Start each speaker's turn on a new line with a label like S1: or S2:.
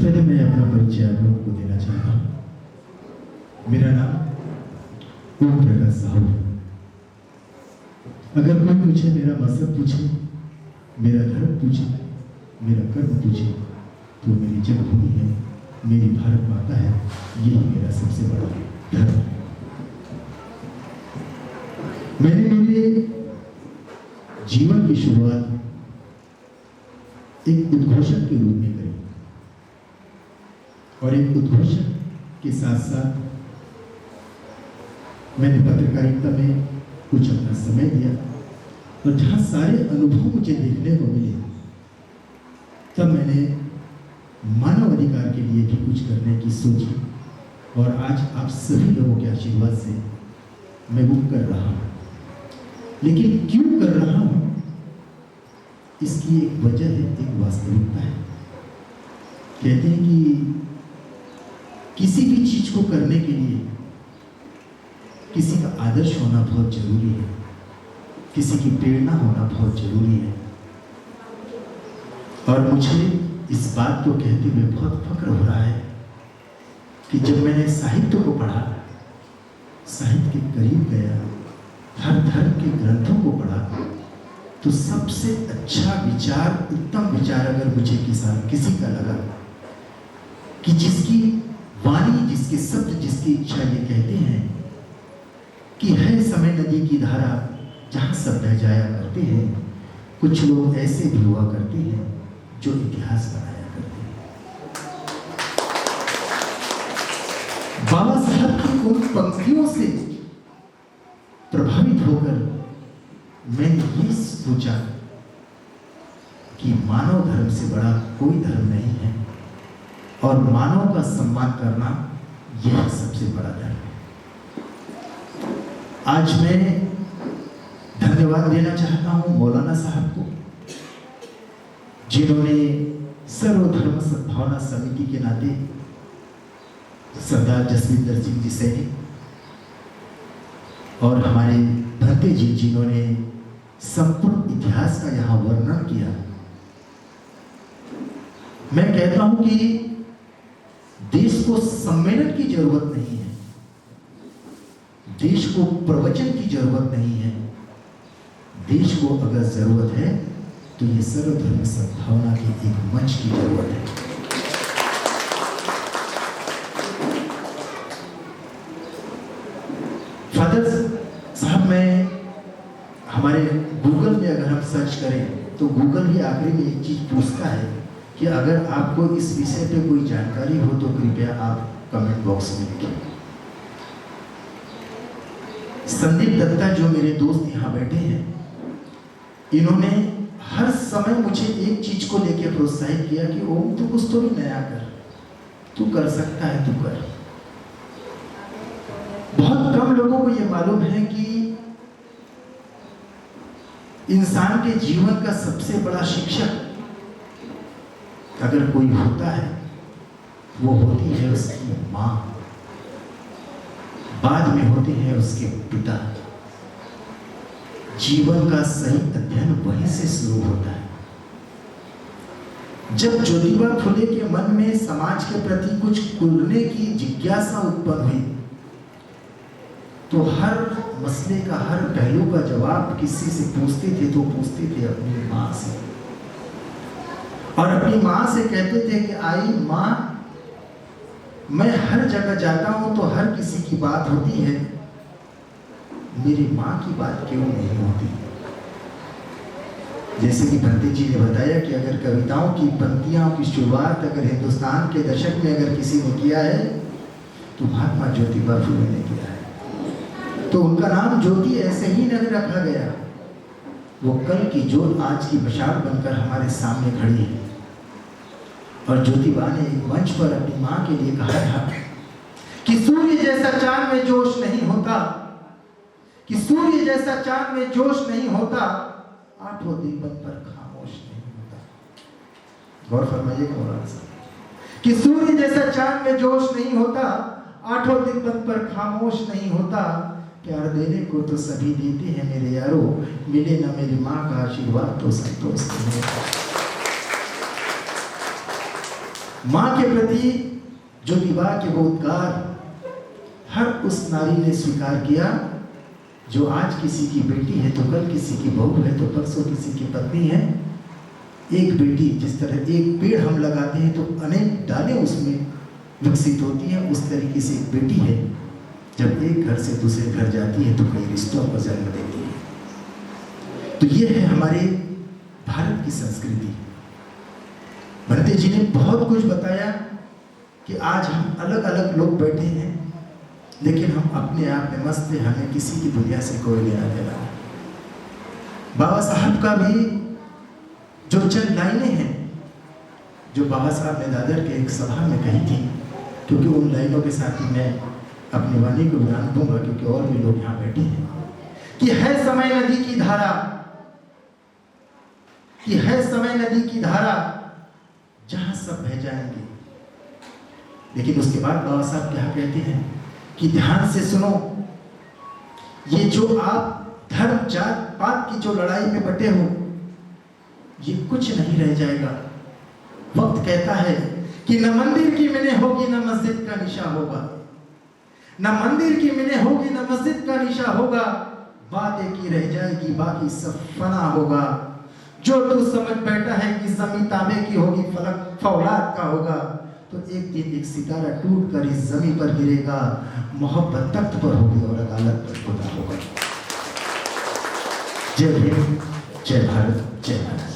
S1: पहले मैं अपना परिचय आप लोगों को देना चाहता हूँ। मेरा नाम ओम प्रकाश साहू है। अगर कोई पूछे, मेरा मजहब पूछे, मेरा धर्म पूछे, मेरा कर्म पूछे, तो मेरी जन्मभूमि है, मेरी भारत माता है, यही मेरा सबसे बड़ा धर्म है। मैंने मेरे जीवन की शुरुआत एक उद्घोषक के रूप में करी और एक उद्घोषक के साथ साथ मैंने पत्रकारिता में कुछ अपना समय दिया और जहां सारे अनुभव मुझे देखने को मिले, तब मैंने मानव अधिकार के लिए भी कुछ करने की सोची और आज आप सभी लोगों के आशीर्वाद से मैं वो कर रहा हूं। लेकिन क्यों कर रहा हूं, इसकी एक वजह है, एक वास्तविकता है। कहते हैं कि किसी भी चीज को करने के लिए किसी का आदर्श होना बहुत जरूरी है, किसी की प्रेरणा होना बहुत जरूरी है। और मुझे इस बात को कहते हुए बहुत फक्र हो रहा है कि जब मैंने साहित्य को पढ़ा, साहित्य के करीब गया, हर धर्म के ग्रंथों को पढ़ा, तो सबसे अच्छा विचार, उत्तम विचार अगर मुझे किसी का लगा कि जिसकी वाणी, जिसके शब्द, जिसकी इच्छा ये कहते हैं कि है समय नदी की धारा जहां सब बह जाया करते हैं, कुछ लोग ऐसे भी हुआ करते हैं जो इतिहास बनाया करते हैं। बाबा साहब की उन पंक्तियों से प्रभावित होकर मैंने ये सोचा कि मानव धर्म से बड़ा कोई धर्म नहीं है और मानव का सम्मान करना यह सबसे बड़ा धर्म है। आज मैं धन्यवाद देना चाहता हूं मौलाना साहब को, जिन्होंने सर्वधर्म सद्भावना समिति के नाते सरदार जसविंदर सिंह जी सैनिक और हमारे भंते जी, जिन्होंने संपूर्ण इतिहास का यहां वर्णन किया। मैं कहता हूं कि देश को सम्मेलन की जरूरत नहीं है, देश को प्रवचन की जरूरत नहीं है। देश को अगर जरूरत है तो ये सर्वधर्म सद्भावना के एक मंच की जरूरत है। फादर साहब, मैं हमारे गूगल में अगर हम सर्च करें तो गूगल ही आखिरी में एक चीज पूछता है कि अगर आपको इस विषय पे कोई जानकारी हो तो कृपया आप कमेंट बॉक्स में लिखें। संदीप दत्ता जो मेरे दोस्त यहाँ बैठे हैं, इन्होंने हर समय मुझे एक चीज को लेकर प्रोत्साहित किया कि ओम तू कुछ तो भी नया कर, तू कर सकता है, तू कर। बहुत कम लोगों को यह मालूम है कि इंसान के जीवन का सबसे बड़ा शिक्षक अगर कोई होता है, वो होती है उसकी मां, बाद में होते हैं उसके पिता। जीवन का सही अध्ययन वहीं से शुरू होता है। जब ज्योतिबा फुले के मन में समाज के प्रति कुछ करने की जिज्ञासा उत्पन्न हुई, तो हर मसले का, हर पहलू का जवाब किसी से पूछते थे तो पूछते थे अपनी मां से, और अपनी मां से कहते थे कि आई मां, मैं हर जगह जाता हूं तो हर किसी की बात होती है, मेरी मां की बात क्यों नहीं होती। जैसे कि भंते जी ने बताया कि अगर कविताओं की पंक्तियों की शुरुआत अगर हिंदुस्तान के दशक में अगर किसी ने किया है तो महात्मा ज्योतिबा फुले ने किया है। तो उनका नाम ज्योति ऐसे ही नहीं रखा गया, वो कल की ज्योत आज की मशाल बनकर हमारे सामने खड़ी है। और ज्योतिबा ने एक मंच पर अपनी मां के लिए कहा था कि सूर्य जैसा चांद में जोश नहीं होता, कि सूर्य जैसा चांद में जोश नहीं होता, आठों दीपक पर खामोश नहीं होता। गौर फरमाइए मौलाना साहब, कि सूर्य जैसा चांद में जोश नहीं होता, आठों दीपक पर खामोश नहीं होता। प्यार देने को तो सभी देते हैं मेरे यारो, मिले ना मेरी माँ का आशीर्वाद तो संतोष नहीं। माँ के प्रति ज्योतिबा के वो उद्गार हर उस नारी ने स्वीकार किया जो आज किसी की बेटी है तो कल किसी की बहू है तो परसों किसी की पत्नी है। एक बेटी, जिस तरह एक पेड़ हम लगाते हैं तो अनेक डालें उसमें विकसित होती हैं, उस तरीके से एक बेटी है जब एक घर से दूसरे घर जाती है तो कई रिश्तों को जन्म देती है। तो ये है हमारे भारत की संस्कृति। भरते जी ने बहुत कुछ बताया कि आज हम अलग अलग लोग बैठे हैं, लेकिन हम अपने आप में मस्त हैं, हमें किसी की दुनिया से कोई लेना देना नहीं। बाबा साहब का भी जो चंद लाइनें हैं जो बाबा साहब ने दादर के एक सभा में कही थी, क्योंकि उन लाइनों के साथ ही मैं अपनी वाणी को विराम दूंगा, क्योंकि और भी लोग यहाँ बैठे हैं, कि है समय नदी की धारा, कि है समय नदी की धारा जहां सब बह जाएंगे। लेकिन उसके बाद बाबा साहब क्या कहते हैं कि ध्यान से सुनो, ये जो आप धर्म जात पात की जो लड़ाई में बटे हो, ये कुछ नहीं रह जाएगा। वक्त कहता है कि न मंदिर की मिने होगी न मस्जिद का निशा होगा, न मंदिर की मिने होगी न मस्जिद का निशा होगा, बात एक ही रह जाएगी बाकी सब फना होगा। जो तू समझ बैठा है कि जमीन तांबे की होगी फलक फौलाद का होगा, तो एक दिन एक सितारा टूट कर इस जमीन पर गिरेगा, मोहब्बत तख्त पर होगी और अदालत पर खुदा होगा। जय हिंद, जय भारत, जय भारत।